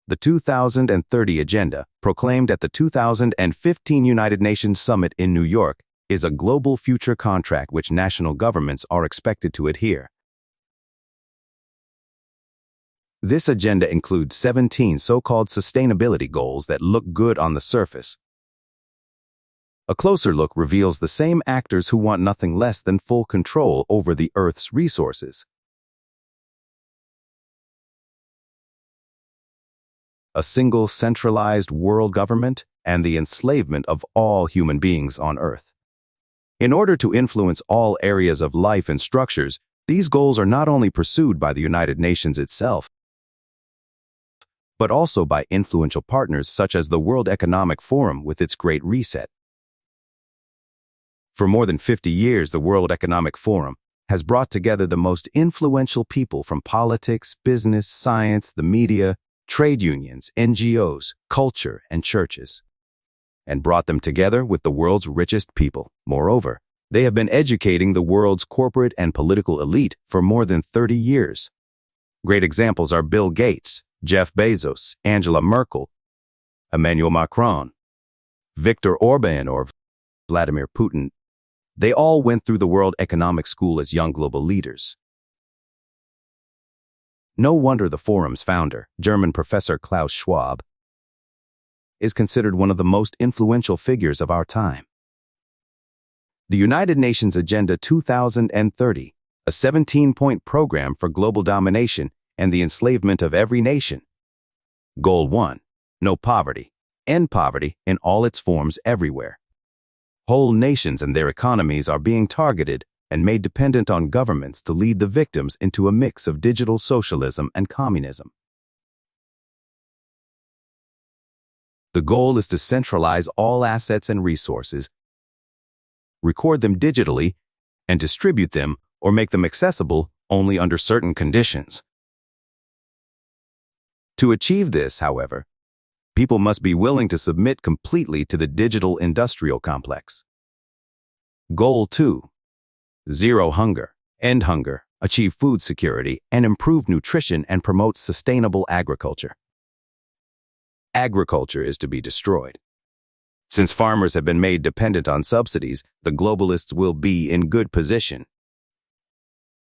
The 2030 Agenda, proclaimed at the 2015 United Nations Summit in New York, is a global future contract which national governments are expected to adhere. This agenda includes 17 so-called sustainability goals that look good on the surface. A closer look reveals the same actors who want nothing less than full control over the Earth's resources. A single centralized world government and the enslavement of all human beings on Earth. In order to influence all areas of life and structures, these goals are not only pursued by the United Nations itself, but also by influential partners such as the World Economic Forum with its Great Reset. For more than 50 years, the World Economic Forum has brought together the most influential people from politics, business, science, the media, trade unions, NGOs, culture, and churches, and brought them together with the world's richest people. Moreover, they have been educating the world's corporate and political elite for more than 30 years. Great examples are Bill Gates, Jeff Bezos, Angela Merkel, Emmanuel Macron, Viktor Orban, or Vladimir Putin. They all went through the World Economic School as young global leaders. No wonder the forum's founder, German professor Klaus Schwab, is considered one of the most influential figures of our time. The United Nations Agenda 2030, a 17-point program for global domination and the enslavement of every nation. Goal 1. No poverty. End poverty in all its forms everywhere. Whole nations and their economies are being targeted and made dependent on governments to lead the victims into a mix of digital socialism and communism. The goal is to centralize all assets and resources, record them digitally, and distribute them or make them accessible only under certain conditions. To achieve this, however, people must be willing to submit completely to the digital industrial complex. Goal 2. Zero hunger. End hunger, achieve food security, and improve nutrition and promote sustainable agriculture. Agriculture is to be destroyed. Since farmers have been made dependent on subsidies, the globalists will be in good position.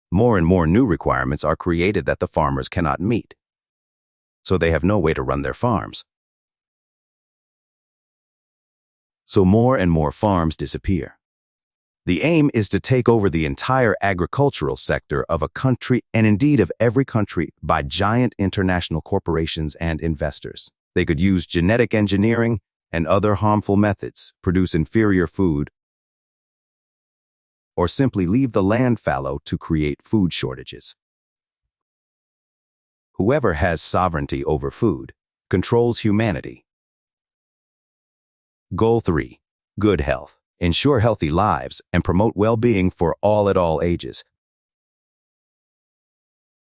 More and more new requirements are created that the farmers cannot meet, so they have no way to run their farms. So more and more farms disappear. The aim is to take over the entire agricultural sector of a country, and indeed of every country, by giant international corporations and investors. They could use genetic engineering and other harmful methods, produce inferior food, or simply leave the land fallow to create food shortages. Whoever has sovereignty over food controls humanity. Goal 3. Good health. Ensure healthy lives and promote well-being for all at all ages.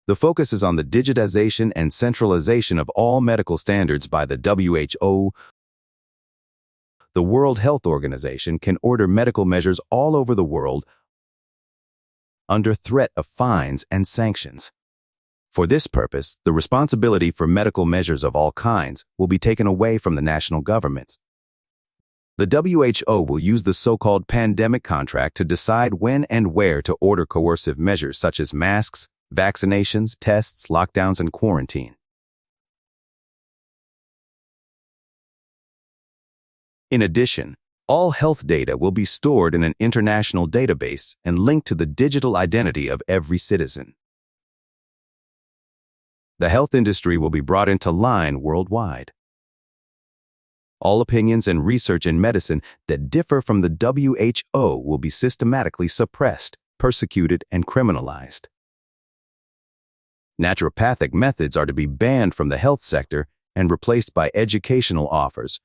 The focus is on the digitization and centralization of all medical standards by the WHO. The World Health Organization can order medical measures all over the world under threat of fines and sanctions. For this purpose, the responsibility for medical measures of all kinds will be taken away from the national governments. The WHO will use the so-called pandemic contract to decide when and where to order coercive measures such as masks, vaccinations, tests, lockdowns, and quarantine. In addition, all health data will be stored in an international database and linked to the digital identity of every citizen. The health industry will be brought into line worldwide. All opinions and research in medicine that differ from the WHO will be systematically suppressed, persecuted, and criminalized. Naturopathic methods are to be banned from the health sector and replaced by educational offers,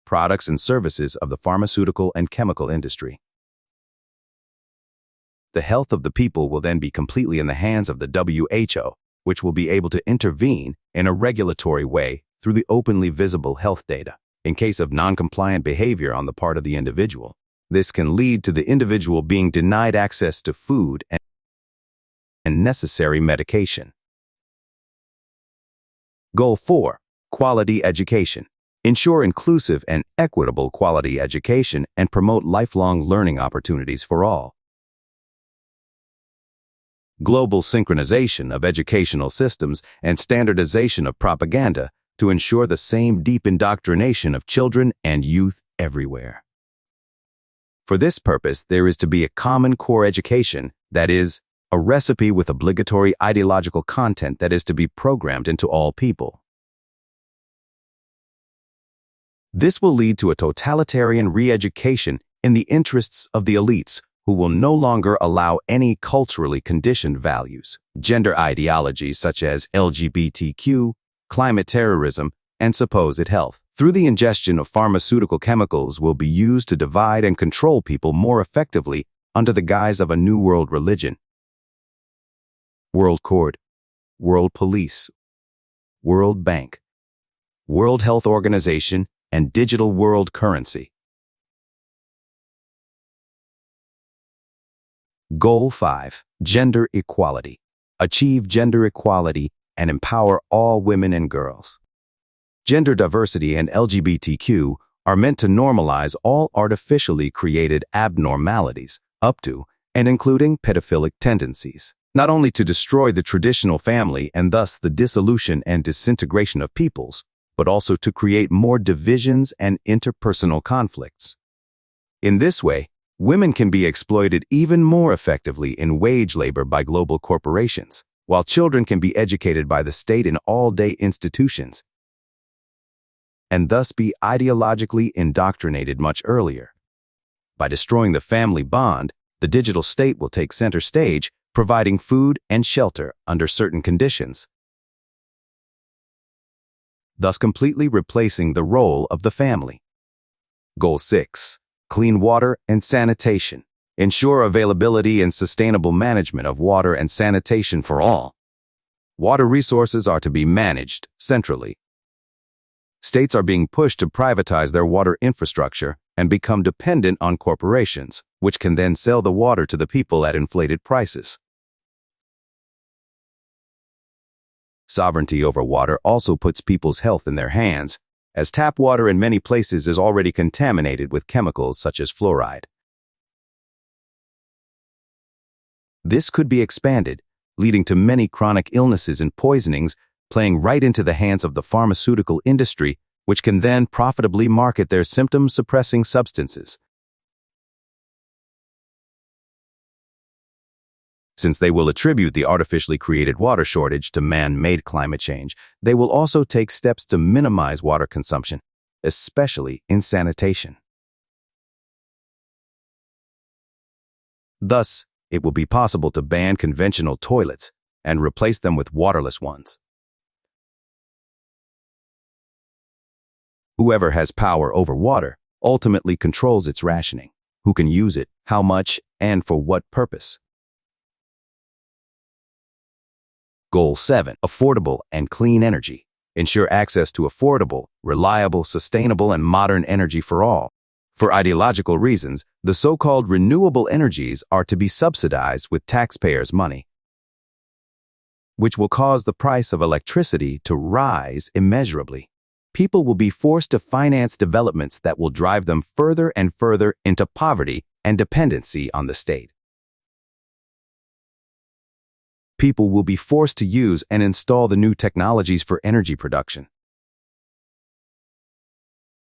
products and services of the pharmaceutical and chemical industry. The health of the people will then be completely in the hands of the WHO, which will be able to intervene in a regulatory way through the openly visible health data in case of non-compliant behavior on the part of the individual. This can lead to the individual being denied access to food and necessary medication. Goal 4. Quality education. Ensure inclusive and equitable quality education and promote lifelong learning opportunities for all. Global synchronization of educational systems and standardization of propaganda to ensure the same deep indoctrination of children and youth everywhere. For this purpose, there is to be a common core education, that is, a recipe with obligatory ideological content that is to be programmed into all people. This will lead to a totalitarian re-education in the interests of the elites, who will no longer allow any culturally conditioned values, gender ideologies such as LGBTQ, climate terrorism, and supposed health. Through the ingestion of pharmaceutical chemicals will be used to divide and control people more effectively under the guise of a new world religion. World Court, World Police, World Bank, World Health Organization, and digital world currency. Goal 5. Gender equality. Achieve gender equality and empower all women and girls. Gender diversity and LGBTQ are meant to normalize all artificially created abnormalities, up to and including pedophilic tendencies, not only to destroy the traditional family and thus the dissolution and disintegration of peoples, but also to create more divisions and interpersonal conflicts. In this way, women can be exploited even more effectively in wage labor by global corporations, while children can be educated by the state in all-day institutions, and thus be ideologically indoctrinated much earlier. By destroying the family bond, the digital state will take center stage, providing food and shelter under certain conditions, thus completely replacing the role of the family. Goal 6. Clean water and sanitation. Ensure availability and sustainable management of water and sanitation for all. Water resources are to be managed centrally. States are being pushed to privatize their water infrastructure and become dependent on corporations, which can then sell the water to the people at inflated prices. Sovereignty over water also puts people's health in their hands, as tap water in many places is already contaminated with chemicals such as fluoride. This could be expanded, leading to many chronic illnesses and poisonings, playing right into the hands of the pharmaceutical industry, which can then profitably market their symptom-suppressing substances. Since they will attribute the artificially created water shortage to man-made climate change, they will also take steps to minimize water consumption, especially in sanitation. Thus, it will be possible to ban conventional toilets and replace them with waterless ones. Whoever has power over water ultimately controls its rationing, who can use it, how much, and for what purpose. Goal 7. Affordable and clean energy. Ensure access to affordable, reliable, sustainable, and modern energy for all. For ideological reasons, the so-called renewable energies are to be subsidized with taxpayers' money, which will cause the price of electricity to rise immeasurably. People will be forced to finance developments that will drive them further and further into poverty and dependency on the state. People will be forced to use and install the new technologies for energy production.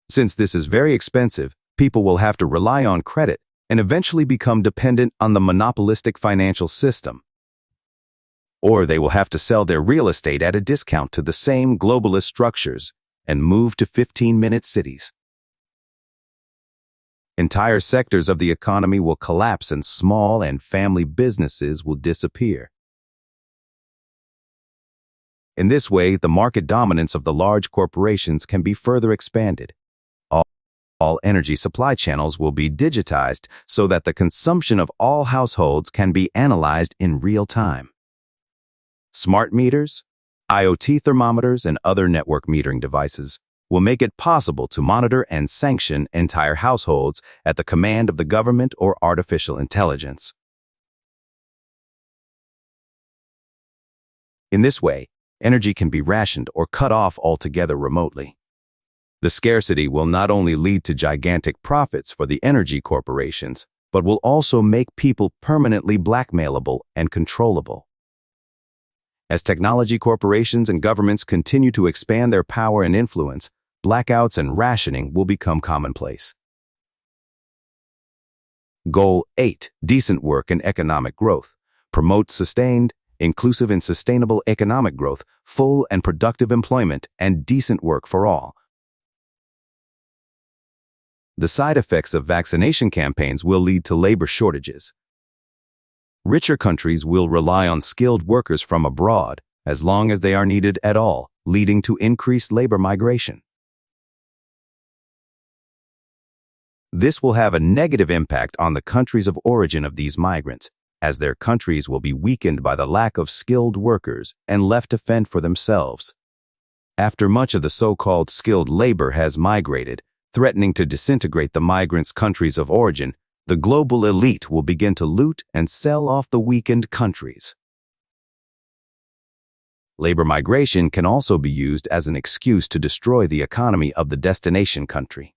Since this is very expensive, people will have to rely on credit and eventually become dependent on the monopolistic financial system. Or they will have to sell their real estate at a discount to the same globalist structures and move to 15-minute cities. Entire sectors of the economy will collapse and small and family businesses will disappear. In this way, the market dominance of the large corporations can be further expanded. All energy supply channels will be digitized so that the consumption of all households can be analyzed in real time. Smart meters, IoT thermometers, and other network metering devices will make it possible to monitor and sanction entire households at the command of the government or artificial intelligence. In this way, energy can be rationed or cut off altogether remotely. The scarcity will not only lead to gigantic profits for the energy corporations, but will also make people permanently blackmailable and controllable. As technology corporations and governments continue to expand their power and influence, blackouts and rationing will become commonplace. Goal 8. Decent work and economic growth. Promote sustained, inclusive and sustainable economic growth, full and productive employment, and decent work for all. The side effects of vaccination campaigns will lead to labor shortages. Richer countries will rely on skilled workers from abroad as long as they are needed at all, leading to increased labor migration. This will have a negative impact on the countries of origin of these migrants, as their countries will be weakened by the lack of skilled workers and left to fend for themselves. After much of the so-called skilled labor has migrated, threatening to disintegrate the migrants' countries of origin, the global elite will begin to loot and sell off the weakened countries. Labor migration can also be used as an excuse to destroy the economy of the destination country.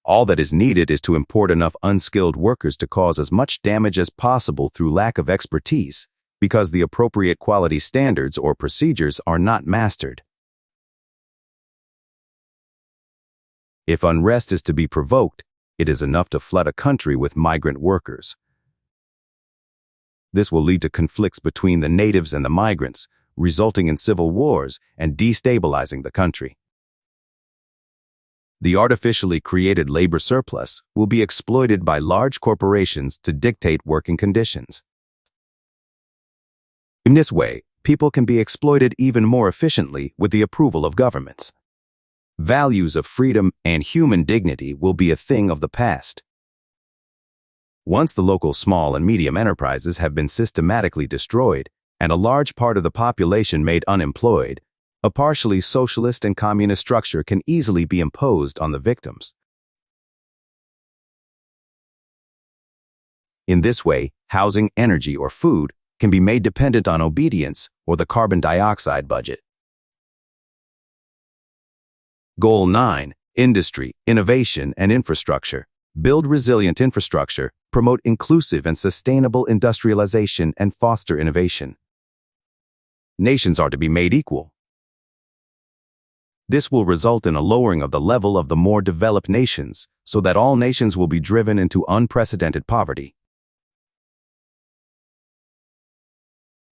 All that is needed is to import enough unskilled workers to cause as much damage as possible through lack of expertise, because the appropriate quality standards or procedures are not mastered. If unrest is to be provoked, it is enough to flood a country with migrant workers. This will lead to conflicts between the natives and the migrants, resulting in civil wars and destabilizing the country. The artificially created labor surplus will be exploited by large corporations to dictate working conditions. In this way, people can be exploited even more efficiently with the approval of governments. Values of freedom and human dignity will be a thing of the past. Once the local small and medium enterprises have been systematically destroyed and a large part of the population made unemployed, a partially socialist and communist structure can easily be imposed on the victims. In this way, housing, energy, or food can be made dependent on obedience or the carbon dioxide budget. Goal 9. Industry, innovation, and infrastructure. Build resilient infrastructure, promote inclusive and sustainable industrialization, and foster innovation. Nations are to be made equal. This will result in a lowering of the level of the more developed nations, so that all nations will be driven into unprecedented poverty.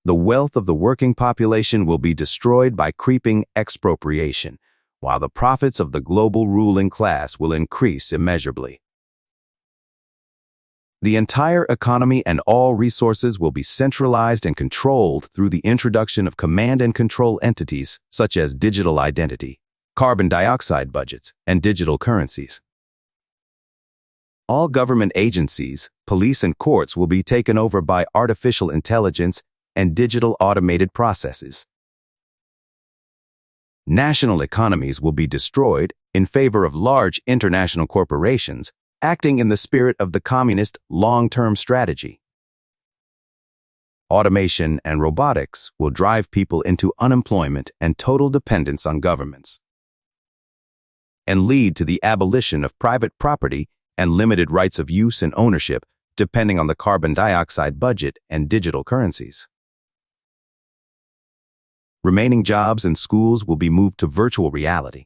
The wealth of the working population will be destroyed by creeping expropriation, while the profits of the global ruling class will increase immeasurably. The entire economy and all resources will be centralized and controlled through the introduction of command and control entities such as digital identity, carbon dioxide budgets, and digital currencies. All government agencies, police, and courts will be taken over by artificial intelligence and digital automated processes. National economies will be destroyed in favor of large international corporations acting in the spirit of the communist long-term strategy. Automation and robotics will drive people into unemployment and total dependence on governments, and lead to the abolition of private property and limited rights of use and ownership depending on the carbon dioxide budget and digital currencies. Remaining jobs and schools will be moved to virtual reality.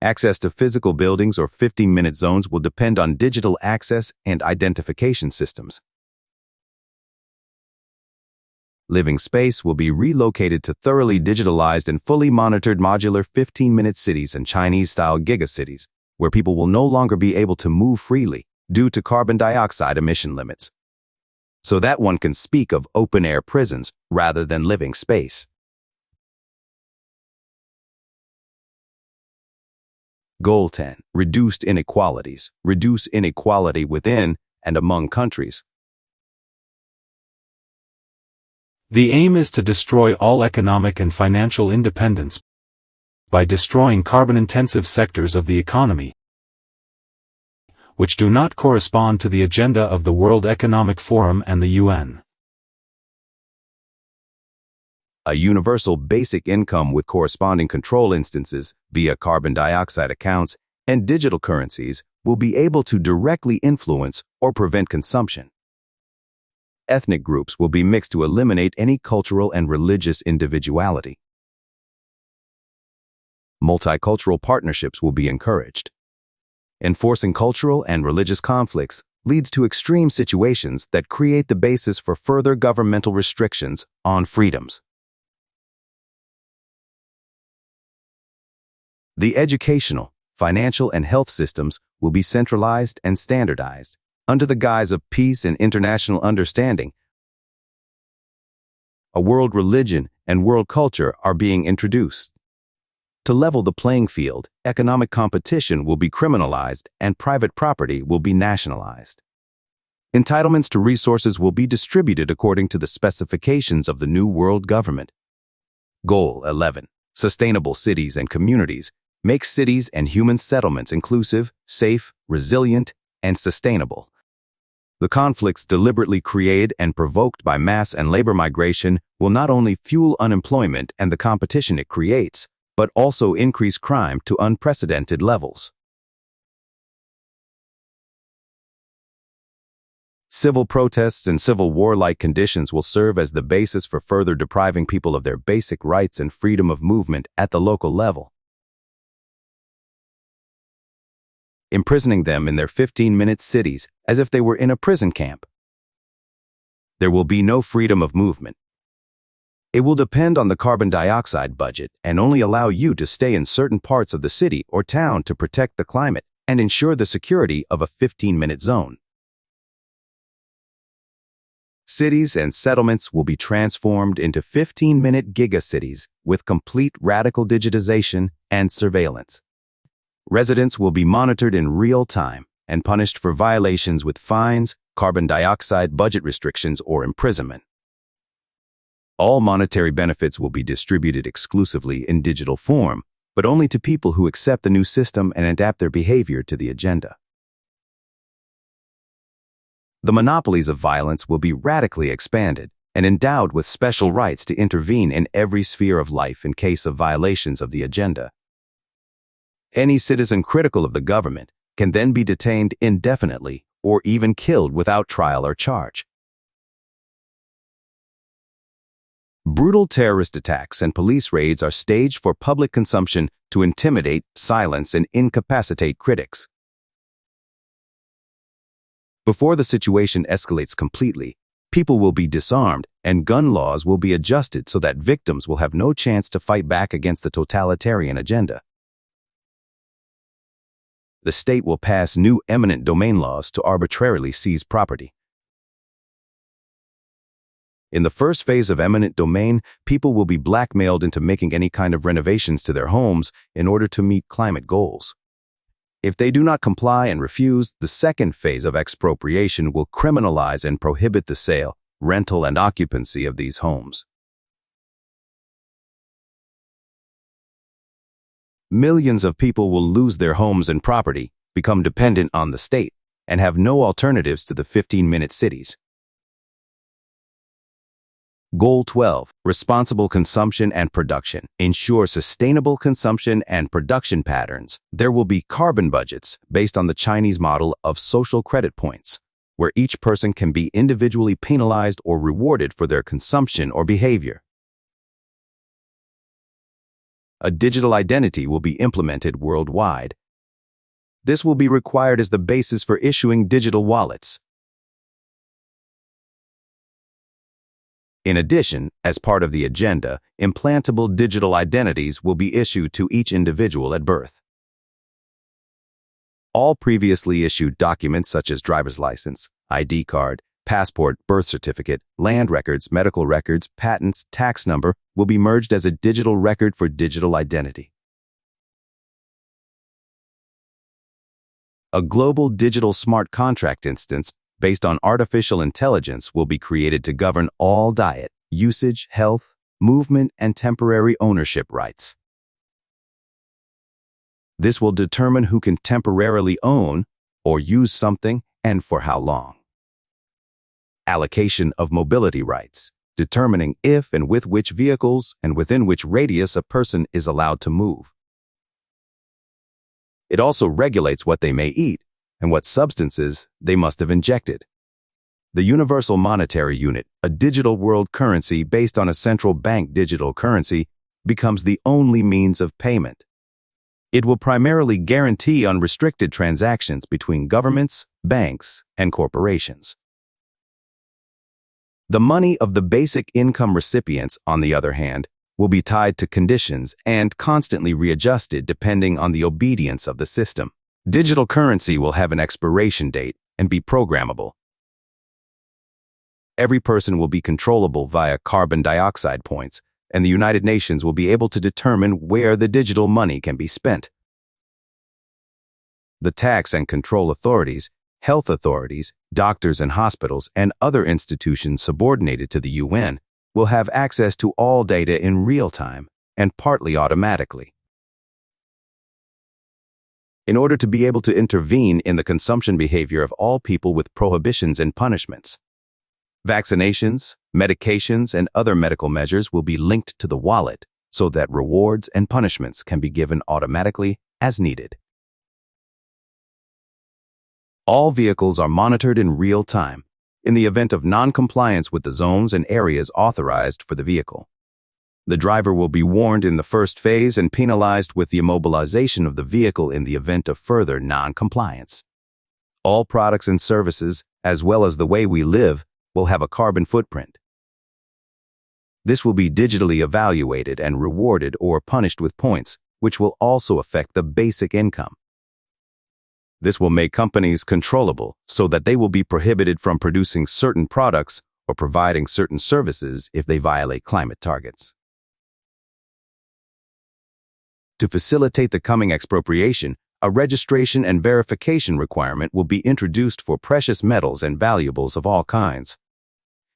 Access to physical buildings or 15-minute zones will depend on digital access and identification systems. Living space will be relocated to thoroughly digitalized and fully monitored modular 15-minute cities and Chinese-style gigacities, where people will no longer be able to move freely due to carbon dioxide emission limits, so that one can speak of open-air prisons rather than living space. Goal 10. Reduced inequalities. Reduce inequality within and among countries. The aim is to destroy all economic and financial independence by destroying carbon-intensive sectors of the economy, which do not correspond to the agenda of the World Economic Forum and the UN. A universal basic income with corresponding control instances via carbon dioxide accounts and digital currencies will be able to directly influence or prevent consumption. Ethnic groups will be mixed to eliminate any cultural and religious individuality. Multicultural partnerships will be encouraged. Enforcing cultural and religious conflicts leads to extreme situations that create the basis for further governmental restrictions on freedoms. The educational, financial, and health systems will be centralized and standardized under the guise of peace and international understanding. A world religion and world culture are being introduced. To level the playing field, economic competition will be criminalized and private property will be nationalized. Entitlements to resources will be distributed according to the specifications of the new world government. Goal 11. Sustainable cities and communities. Make cities and human settlements inclusive, safe, resilient, and sustainable. The conflicts deliberately created and provoked by mass and labor migration will not only fuel unemployment and the competition it creates, but also increase crime to unprecedented levels. Civil protests and civil war-like conditions will serve as the basis for further depriving people of their basic rights and freedom of movement at the local level, imprisoning them in their 15-minute cities as if they were in a prison camp. There will be no freedom of movement. It will depend on the carbon dioxide budget and only allow you to stay in certain parts of the city or town to protect the climate and ensure the security of a 15-minute zone. Cities and settlements will be transformed into 15-minute gigacities with complete radical digitization and surveillance. Residents will be monitored in real time and punished for violations with fines, carbon dioxide budget restrictions, or imprisonment. All monetary benefits will be distributed exclusively in digital form, but only to people who accept the new system and adapt their behavior to the agenda. The monopolies of violence will be radically expanded and endowed with special rights to intervene in every sphere of life in case of violations of the agenda. Any citizen critical of the government can then be detained indefinitely or even killed without trial or charge. Brutal terrorist attacks and police raids are staged for public consumption to intimidate, silence, and incapacitate critics. Before the situation escalates completely, people will be disarmed and gun laws will be adjusted so that victims will have no chance to fight back against the totalitarian agenda. The state will pass new eminent domain laws to arbitrarily seize property. In the first phase of eminent domain, people will be blackmailed into making any kind of renovations to their homes in order to meet climate goals. If they do not comply and refuse, the second phase of expropriation will criminalize and prohibit the sale, rental, and occupancy of these homes. Millions of people will lose their homes and property, become dependent on the state, and have no alternatives to the 15-minute cities. Goal 12. Responsible consumption and production. Ensure sustainable consumption and production patterns. There will be carbon budgets based on the Chinese model of social credit points, where each person can be individually penalized or rewarded for their consumption or behavior. A digital identity will be implemented worldwide. This will be required as the basis for issuing digital wallets. In addition, as part of the agenda, implantable digital identities will be issued to each individual at birth. All previously issued documents such as driver's license, ID card, passport, birth certificate, land records, medical records, patents, tax number will be merged as a digital record for digital identity. A global digital smart contract instance based on artificial intelligence will be created to govern all diet, usage, health, movement, and temporary ownership rights. This will determine who can temporarily own or use something and for how long. Allocation of mobility rights. determining if and with which vehicles and within which radius a person is allowed to move. It also regulates what they may eat and what substances they must have injected. The Universal Monetary Unit, a digital world currency based on a central bank digital currency, becomes the only means of payment. It will primarily guarantee unrestricted transactions between governments, banks, and corporations. The money of the basic income recipients, on the other hand, will be tied to conditions and constantly readjusted depending on the obedience of the system. Digital currency will have an expiration date and be programmable. Every person will be controllable via carbon dioxide points, and the United Nations will be able to determine where the digital money can be spent. The tax and control authorities, health authorities, doctors and hospitals, and other institutions subordinated to the UN will have access to all data in real time and partly automatically. In order to be able to intervene in the consumption behavior of all people with prohibitions and punishments, vaccinations, medications, and other medical measures will be linked to the wallet so that rewards and punishments can be given automatically as needed. All vehicles are monitored in real time in the event of non-compliance with the zones and areas authorized for the vehicle. The driver will be warned in the first phase and penalized with the immobilization of the vehicle in the event of further non-compliance. All products and services, as well as the way we live, will have a carbon footprint. This will be digitally evaluated and rewarded or punished with points, which will also affect the basic income. This will make companies controllable so that they will be prohibited from producing certain products or providing certain services if they violate climate targets. To facilitate the coming expropriation, a registration and verification requirement will be introduced for precious metals and valuables of all kinds.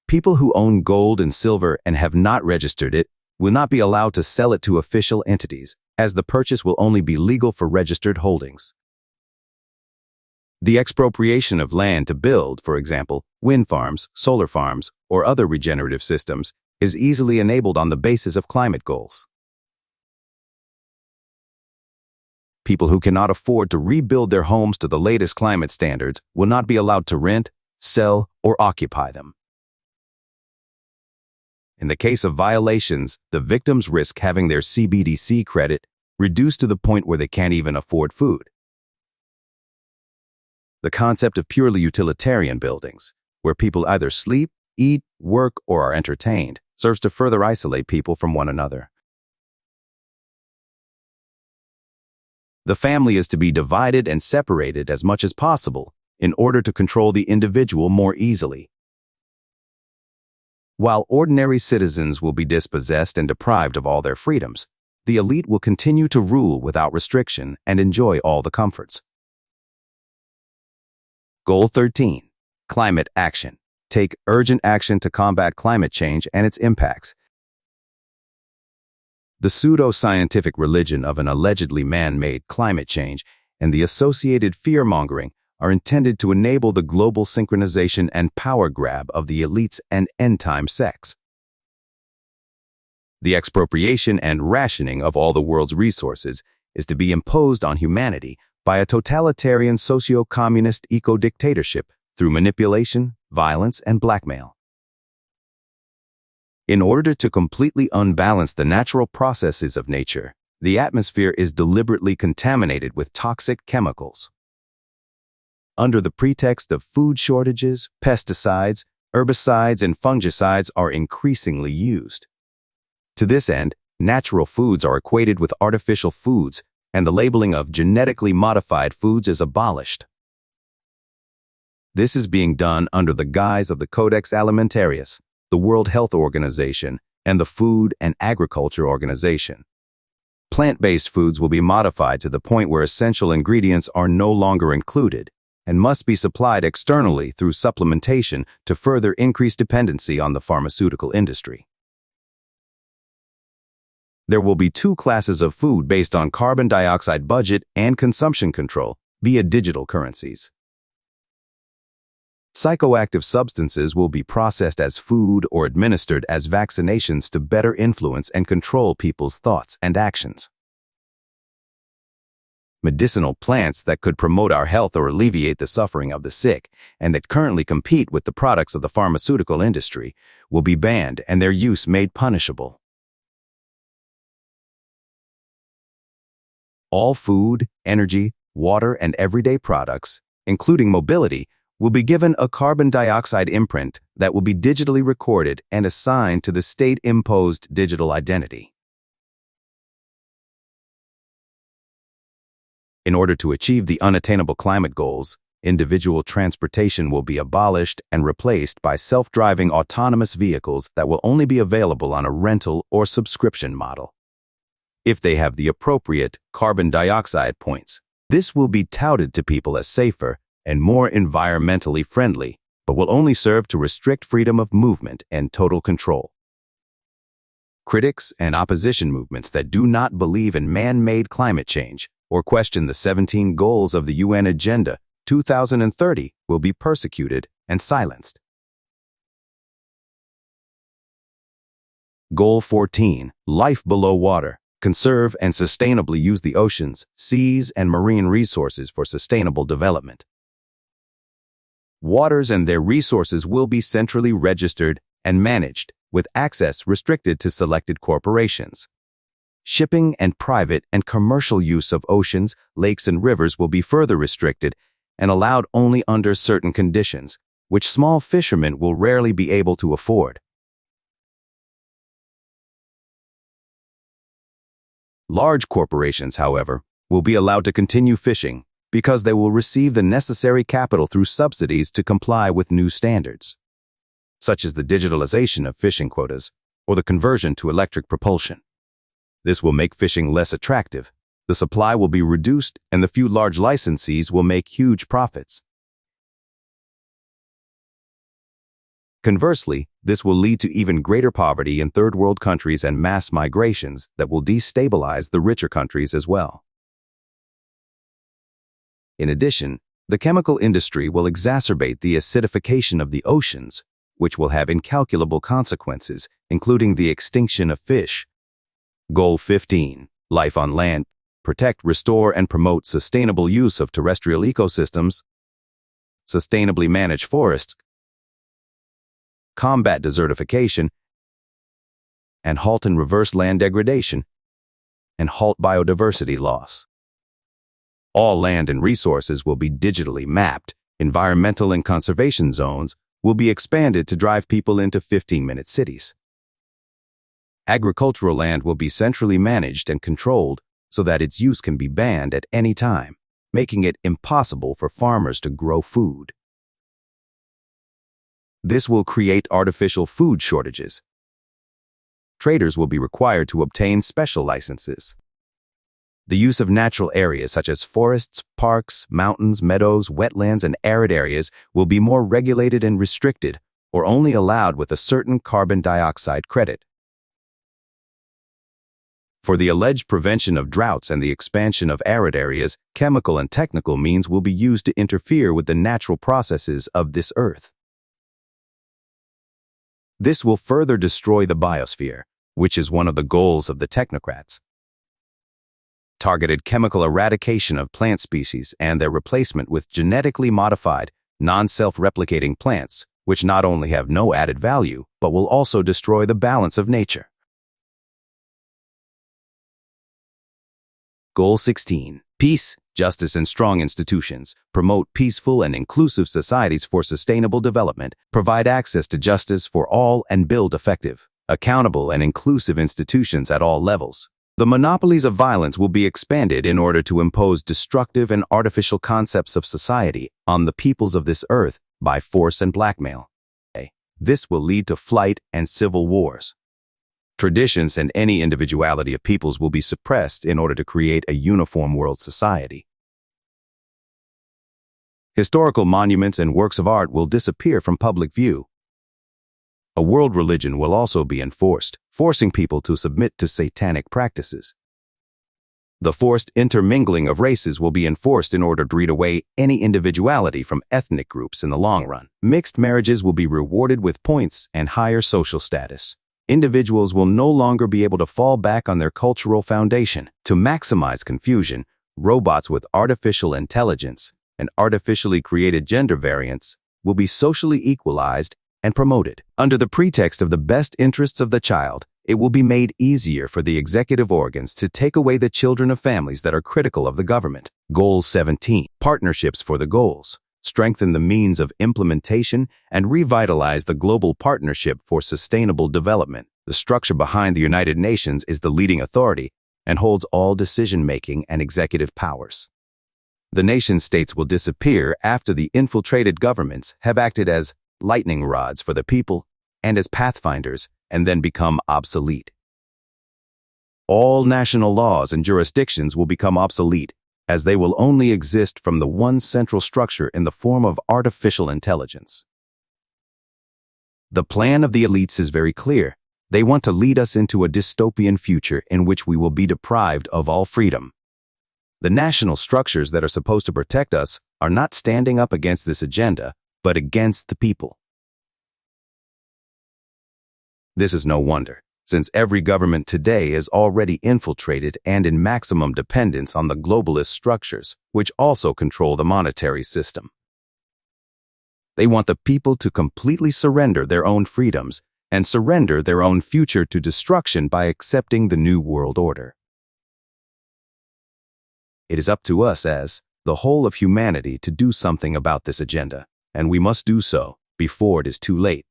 People who own gold and silver and have not registered it will not be allowed to sell it to official entities, as the purchase will only be legal for registered holdings. The expropriation of land to build, for example, wind farms, solar farms, or other regenerative systems, is easily enabled on the basis of climate goals. People who cannot afford to rebuild their homes to the latest climate standards will not be allowed to rent, sell, or occupy them. In the case of violations, the victims risk having their CBDC credit reduced to the point where they can't even afford food. The concept of purely utilitarian buildings, where people either sleep, eat, work, or are entertained, serves to further isolate people from one another. The family is to be divided and separated as much as possible in order to control the individual more easily. While ordinary citizens will be dispossessed and deprived of all their freedoms, the elite will continue to rule without restriction and enjoy all the comforts. Goal 13. Climate action. Take urgent action to combat climate change and its impacts. The pseudo-scientific religion of an allegedly man-made climate change and the associated fear-mongering are intended to enable the global synchronization and power grab of the elites and end-time sects. The expropriation and rationing of all the world's resources is to be imposed on humanity by a totalitarian socio-communist eco-dictatorship through manipulation, violence, and blackmail. In order to completely unbalance the natural processes of nature, the atmosphere is deliberately contaminated with toxic chemicals. Under the pretext of food shortages, pesticides, herbicides, and fungicides are increasingly used. To this end, natural foods are equated with artificial foods, and the labeling of genetically modified foods is abolished. This is being done under the guise of the Codex Alimentarius, the World Health Organization, and the Food and Agriculture Organization. Plant-based foods will be modified to the point where essential ingredients are no longer included and must be supplied externally through supplementation to further increase dependency on the pharmaceutical industry. There will be two classes of food based on carbon dioxide budget and consumption control via digital currencies. Psychoactive substances will be processed as food or administered as vaccinations to better influence and control people's thoughts and actions. Medicinal plants that could promote our health or alleviate the suffering of the sick, and that currently compete with the products of the pharmaceutical industry, will be banned and their use made punishable. All food, energy, water, and everyday products, including mobility, will be given a carbon dioxide imprint that will be digitally recorded and assigned to the state-imposed digital identity. In order to achieve the unattainable climate goals, individual transportation will be abolished and replaced by self-driving autonomous vehicles that will only be available on a rental or subscription model, if they have the appropriate carbon dioxide points. This will be touted to people as safer and more environmentally friendly, but will only serve to restrict freedom of movement and total control. Critics and opposition movements that do not believe in man-made climate change or question the 17 goals of the UN Agenda 2030 will be persecuted and silenced. Goal 14, Life Below Water. Conserve and sustainably use the oceans, seas, and marine resources for sustainable development. Waters and their resources will be centrally registered and managed, with access restricted to selected corporations. Shipping and private and commercial use of oceans, lakes, and rivers will be further restricted and allowed only under certain conditions, which small fishermen will rarely be able to afford. Large corporations, however, will be allowed to continue fishing because they will receive the necessary capital through subsidies to comply with new standards, such as the digitalization of fishing quotas or the conversion to electric propulsion. This will make fishing less attractive, the supply will be reduced, and the few large licensees will make huge profits. Conversely, this will lead to even greater poverty in third world countries and mass migrations that will destabilize the richer countries as well. In addition, the chemical industry will exacerbate the acidification of the oceans, which will have incalculable consequences, including the extinction of fish. Goal 15, Life on Land. Protect, restore, and promote sustainable use of terrestrial ecosystems. Sustainably manage forests. Combat desertification, and halt and reverse land degradation, and halt biodiversity loss. All land and resources will be digitally mapped. Environmental and conservation zones will be expanded to drive people into 15-minute cities. Agricultural land will be centrally managed and controlled so that its use can be banned at any time, making it impossible for farmers to grow food. This will create artificial food shortages. Traders will be required to obtain special licenses. The use of natural areas such as forests, parks, mountains, meadows, wetlands, and arid areas will be more regulated and restricted, or only allowed with a certain carbon dioxide credit. For the alleged prevention of droughts and the expansion of arid areas, chemical and technical means will be used to interfere with the natural processes of this earth. This will further destroy the biosphere, which is one of the goals of the technocrats. Targeted chemical eradication of plant species and their replacement with genetically modified, non-self-replicating plants, which not only have no added value, but will also destroy the balance of nature. Goal 16. Peace, justice, and strong institutions. Promote peaceful and inclusive societies for sustainable development. Provide access to justice for all and build effective, accountable, and inclusive institutions at all levels. The monopolies of violence will be expanded in order to impose destructive and artificial concepts of society on the peoples of this earth by force and blackmail. This will lead to flight and civil wars. Traditions and any individuality of peoples will be suppressed in order to create a uniform world society. Historical monuments and works of art will disappear from public view. A world religion will also be enforced, forcing people to submit to satanic practices. The forced intermingling of races will be enforced in order to read away any individuality from ethnic groups in the long run. Mixed marriages will be rewarded with points and higher social status. Individuals will no longer be able to fall back on their cultural foundation. To maximize confusion, robots with artificial intelligence and artificially created gender variants will be socially equalized and promoted. Under the pretext of the best interests of the child, it will be made easier for the executive organs to take away the children of families that are critical of the government. Goal 17. Partnerships for the goals. Strengthen the means of implementation and revitalize the global partnership for sustainable development. The structure behind the United Nations is the leading authority and holds all decision-making and executive powers. The nation-states will disappear after the infiltrated governments have acted as lightning rods for the people and as pathfinders and then become obsolete. All national laws and jurisdictions will become obsolete, as they will only exist from the one central structure in the form of artificial intelligence. The plan of the elites is very clear. They want to lead us into a dystopian future in which we will be deprived of all freedom. The national structures that are supposed to protect us are not standing up against this agenda, but against the people. This is no wonder, since every government today is already infiltrated and in maximum dependence on the globalist structures, which also control the monetary system. They want the people to completely surrender their own freedoms and surrender their own future to destruction by accepting the New World Order. It is up to us as the whole of humanity to do something about this agenda, and we must do so before it is too late.